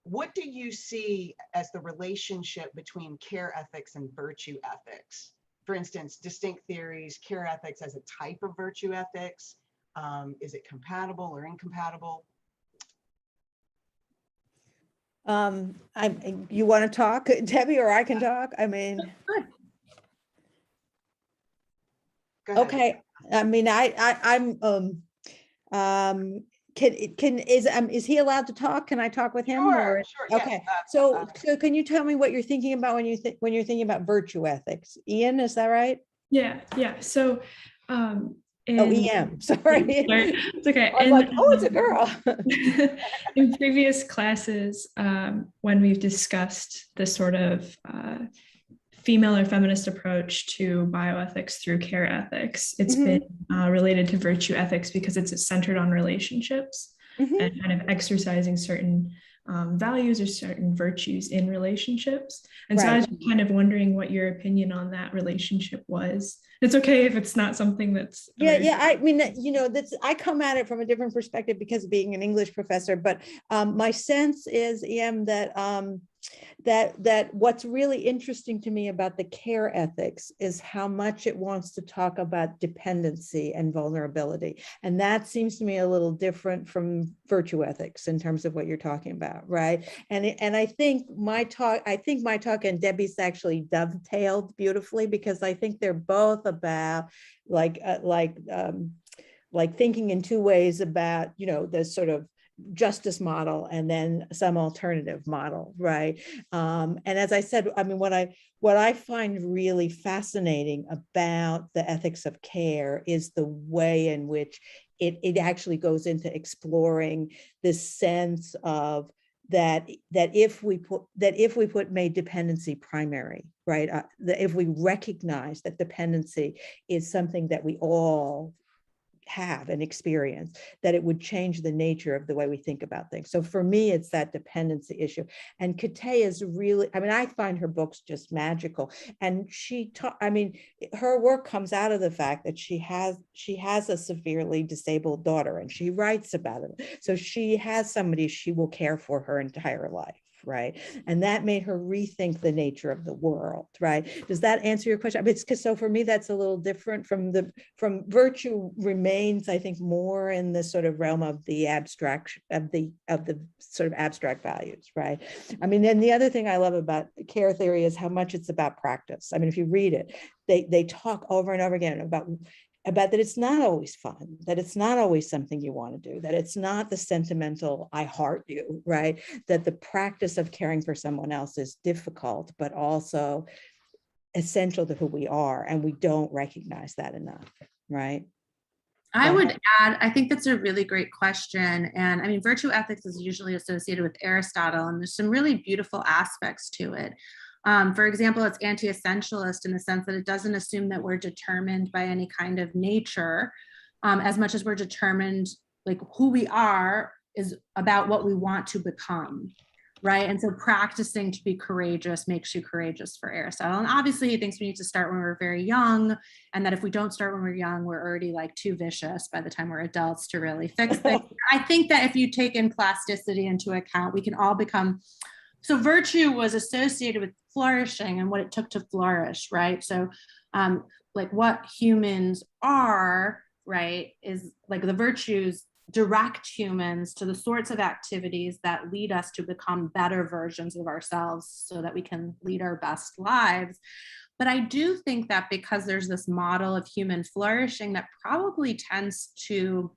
what do you see as the relationship between care ethics and virtue ethics? For instance, distinct theories, care ethics as a type of virtue ethics. Is it compatible or incompatible? You want to talk, Debbie, or I can talk? I mean, Go ahead. okay. I mean, is he allowed to talk? Can I talk with him? Sure, sure. Yes. Okay. So can you tell me what you're thinking about when you're thinking about virtue ethics? Ian, is that right? Yeah. So, EM, sorry. It's okay. I'm like, oh, it's a girl. In previous classes, when we've discussed the sort of female or feminist approach to bioethics through care ethics, it's been related to virtue ethics because it's centered on relationships and kind of exercising certain values or certain virtues in relationships. And so I was kind of wondering what your opinion on that relationship was. It's okay if it's not something that's I mean, I come at it from a different perspective because of being an English professor, but my sense is, EM, that what's really interesting to me about the care ethics is how much it wants to talk about dependency and vulnerability. And that seems to me a little different from virtue ethics in terms of what you're talking about, right? And I think my talk and Debbie's actually dovetailed beautifully, because I think they're both about like thinking in two ways about, the sort of justice model and then some alternative model, right? And as I said, I mean, what I find really fascinating about the ethics of care is the way in which it actually goes into exploring this sense of that if we made dependency primary, right? That if we recognize that dependency is something that we all have and experience, that it would change the nature of the way we think about things. So for me, it's that dependency issue. And Kate is really, I mean, I find her books just magical. And her work comes out of the fact that she has a severely disabled daughter, and she writes about it. So she has somebody she will care for her entire life. Right. And that made her rethink the nature of the world. Right. Does that answer your question? It's because, so for me, that's a little different from virtue remains, I think, more in the sort of realm of the abstract of the sort of abstract values. Right. I mean, then the other thing I love about care theory is how much it's about practice. I mean, if you read it, they talk over and over again about that it's not always fun, that it's not always something you want to do, that it's not the sentimental, I heart you, right? That the practice of caring for someone else is difficult, but also essential to who we are. And we don't recognize that enough, right? I would add, I think that's a really great question. And I mean, virtue ethics is usually associated with Aristotle, and there's some really beautiful aspects to it. For example, it's anti-essentialist in the sense that it doesn't assume that we're determined by any kind of nature, as much as we're determined, like who we are is about what we want to become, right? And so practicing to be courageous makes you courageous for Aristotle. And obviously he thinks we need to start when we're very young, and that if we don't start when we're young, we're already like too vicious by the time we're adults to really fix things. I think that if you take in plasticity into account, we can all become. So virtue was associated with flourishing and what it took to flourish, right? So like what humans are, right, is like the virtues direct humans to the sorts of activities that lead us to become better versions of ourselves so that we can lead our best lives. But I do think that because there's this model of human flourishing that probably tends to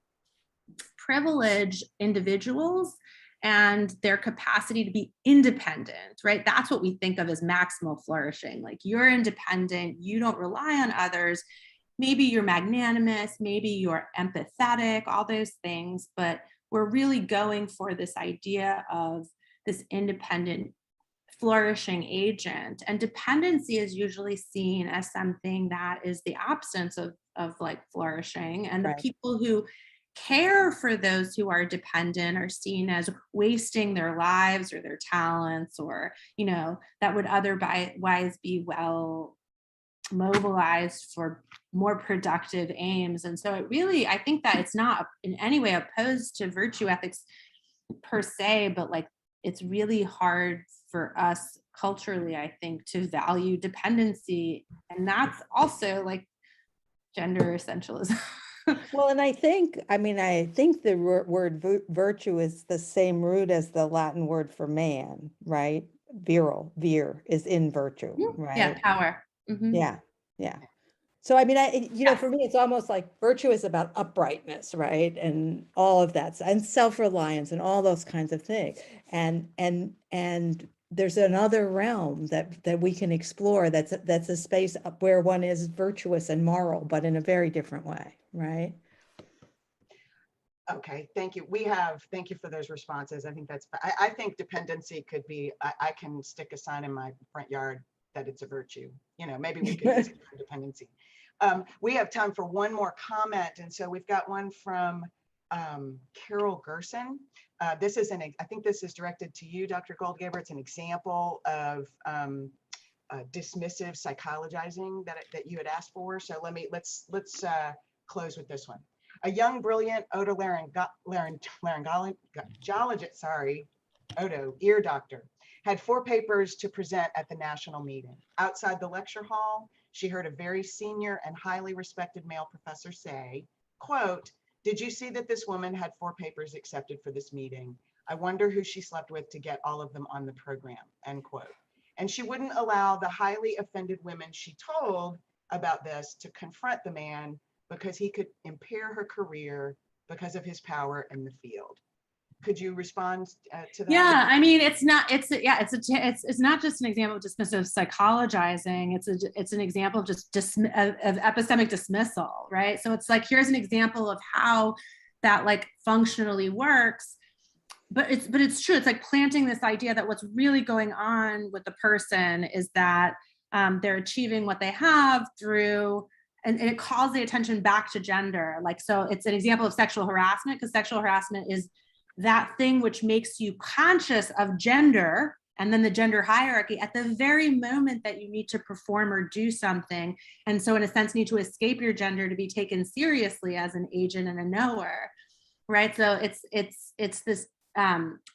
privilege individuals and their capacity to be independent, right? That's what we think of as maximal flourishing. Like, you're independent, you don't rely on others. Maybe you're magnanimous, maybe you're empathetic, all those things, but we're really going for this idea of this independent, flourishing agent. And dependency is usually seen as something that is the absence of like flourishing. And the Right. people who care for those who are dependent are seen as wasting their lives or their talents, or, you know, that would otherwise be well mobilized for more productive aims. And so it really, I think that it's not in any way opposed to virtue ethics per se, but like, it's really hard for us culturally, I think, to value dependency. And that's also like gender essentialism. Well, and I think the word virtue is the same root as the Latin word for man, right? Virile, vir is in virtue, right? Yeah, power. Mhm. Yeah, yeah. So for me, it's almost like virtue is about uprightness, right? And all of that, and self-reliance and all those kinds of things. And there's another realm that we can explore that's a space up where one is virtuous and moral, but in a very different way, right? Okay, thank you. Thank you for those responses. I think I think dependency could be, I can stick a sign in my front yard that it's a virtue. You know, maybe we could use it for dependency. We have time for one more comment. And so we've got one from Carol Gerson. I think this is directed to you, Dr. Goldgaber. It's an example of dismissive psychologizing that you had asked for. So let's close with this one. A young, brilliant ear doctor had 4 papers to present at the national meeting. Outside the lecture hall, she heard a very senior and highly respected male professor say, quote, "Did you see that this woman had 4 papers accepted for this meeting? I wonder who she slept with to get all of them on the program," end quote. And she wouldn't allow the highly offended women she told about this to confront the man because he could impair her career because of his power in the field. Could you respond to that? Yeah, I mean, it's not just an example of dismissive psychologizing. It's an example of just of epistemic dismissal, right? So it's like, here's an example of how that like functionally works. But it's true. It's like planting this idea that what's really going on with the person is that they're achieving what they have through, and it calls the attention back to gender. Like, so it's an example of sexual harassment, because sexual harassment is that thing which makes you conscious of gender and then the gender hierarchy at the very moment that you need to perform or do something. And so in a sense, need to escape your gender to be taken seriously as an agent and a knower, right? So it's this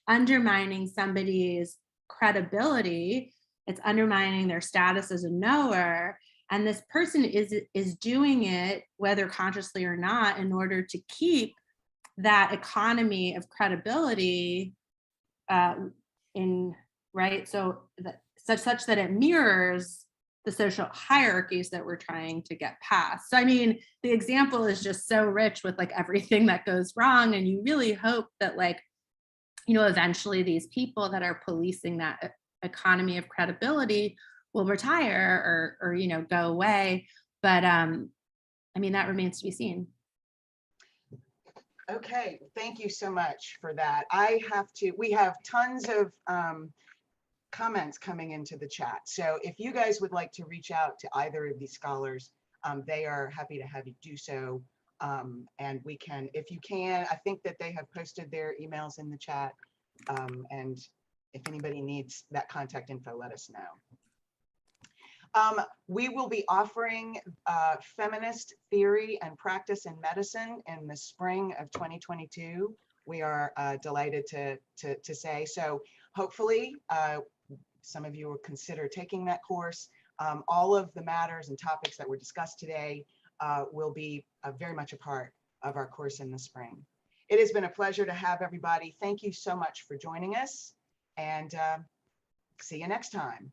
undermining somebody's credibility. It's undermining their status as a knower. And this person is doing it, whether consciously or not, in order to keep that economy of credibility right? So that such that it mirrors the social hierarchies that we're trying to get past. So I mean, the example is just so rich with like everything that goes wrong, and you really hope that, like, you know, eventually these people that are policing that economy of credibility will retire or you know, go away. But I mean, that remains to be seen. Okay, thank you so much for that. We have tons of comments coming into the chat. So if you guys would like to reach out to either of these scholars, they are happy to have you do so. And we can, if you can, I think that they have posted their emails in the chat. And if anybody needs that contact info, let us know. We will be offering Feminist Theory and Practice in Medicine in the spring of 2022. We are delighted to say. So hopefully some of you will consider taking that course. All of the matters and topics that were discussed today will be very much a part of our course in the spring. It has been a pleasure to have everybody. Thank you so much for joining us, and see you next time.